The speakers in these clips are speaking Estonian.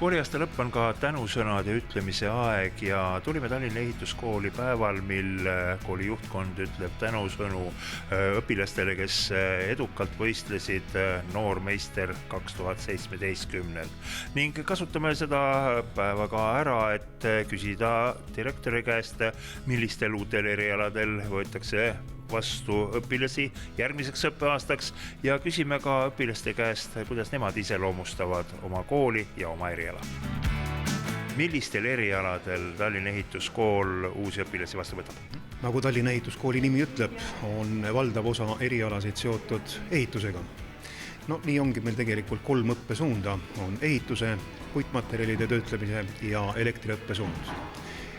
Kooliaasta lõpp on ka tänusõnade ütlemise aeg ja tulime Tallinna ehituskooli päeval, mil kooli juhtkond ütleb tänusõnu õpilastele, kes edukalt võistlesid noormeister 2017. Ning kasutame seda päeva ka ära, et küsida direktori käest, millistel uutel erialadel võetakse vastu õpilasi järgmiseks õppeaastaks ja küsime ka õpilaste käest, kuidas nemad iseloomustavad oma kooli ja oma eriala. Millistel erialadel Tallinna ehituskool uusi õpilasi vastu võtab? Nagu Tallinna ehituskooli nimi ütleb, on valdav osa erialasid seotud ehitusega. Nii ongi meil tegelikult 3 õppesuunda, on ehituse, puitmaterjalide töötlemise ja elektriõppesuund.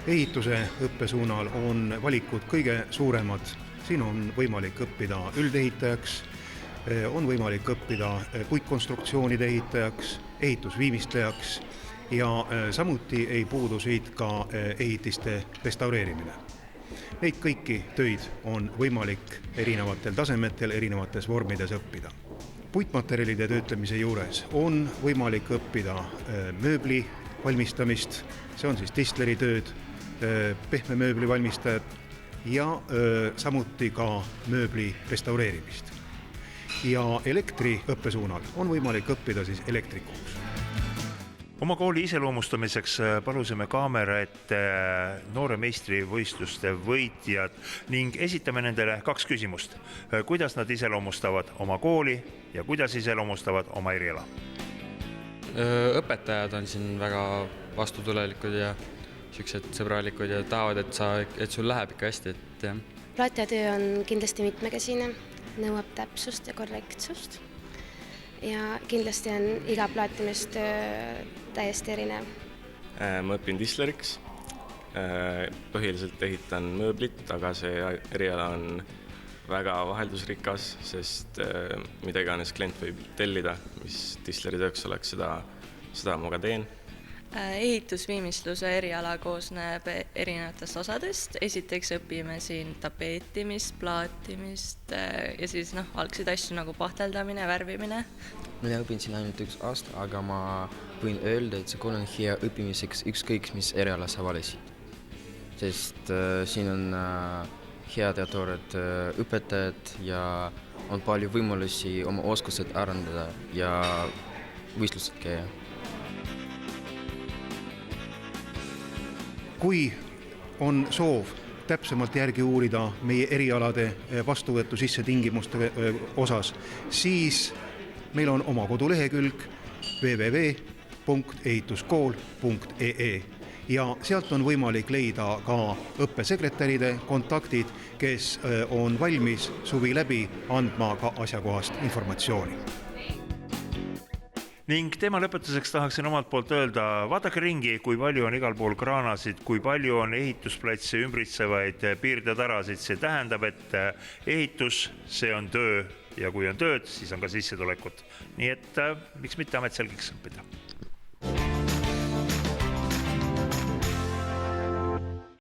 Ehituse õppesuunal on valikud kõige suuremad. Siin on võimalik õppida üldehitajaks, on võimalik õppida puitkonstruktsioonide ehitajaks, ehitusviimistlejaks ja samuti ei puudu siit ka ehitiste restaureerimine. Neid kõiki töid on võimalik erinevatel tasemetel, erinevates vormides õppida. Puitmaterjalide töötlemise juures on võimalik õppida mööbli valmistamist, see on siis tistleri tööd, pehme mööbli valmistajad, ja samuti ka mööbli restaureerimist. Ja elektri õppesuunal on võimalik õppida siis elektrikuks. Oma kooli iseloomustamiseks palusime kaamera ette noore meistrivõistluste võitjad ning esitame nendele 2 küsimust. Kuidas nad iseloomustavad oma kooli ja kuidas iseloomustavad oma eriala? Õpetajad on siin väga vastutulelikud ja siuksed sõbralikud ja tahavad, et sul läheb ikka hästi. Plaatiatöö on kindlasti mitmekesine, nõuab täpsust ja korrektsust ja kindlasti on iga plaatimistöö täiesti erinev. Ma õpin tisleriks, põhiliselt ehitan mööblit, aga see eriala on väga vaheldusrikas, sest mida iganes klient võib tellida, mis tisleri tööks oleks, seda ma ka teen. Ehitusviimistluse eriala koosneb erinevatest osadest. Esiteks õpime siin tapeetimist, plaatimist ja siis algseid asju nagu pahteldamine, värvimine. Mina õpin siin ainult 1 aasta, aga ma võin öelda, et see kool on hea õppimiseks ükskõik, mis eriala sa valisid. Sest siin on head ja toored õpetajad ja on palju võimalusi oma oskused arendada ja võistlused käia. Kui on soov täpsemalt järgi uurida meie erialade vastuvõtu sissetingimuste osas, siis meil on oma kodulehekülg www.ehituskool.ee ja sealt on võimalik leida ka õppesekretäride kontaktid, kes on valmis suvi läbi andma ka asjakohast informatsiooni. Ning teema lõpetuseks tahaksin omalt poolt öelda, vaadake ringi, kui palju on igal pool kraanasid, kui palju on ehitusplatse ümbritsevaid piirdetarasid. See tähendab, et ehitus, see on töö ja kui on tööd, siis on ka sissetulekut. Nii et miks mitte ametselgiks õppida?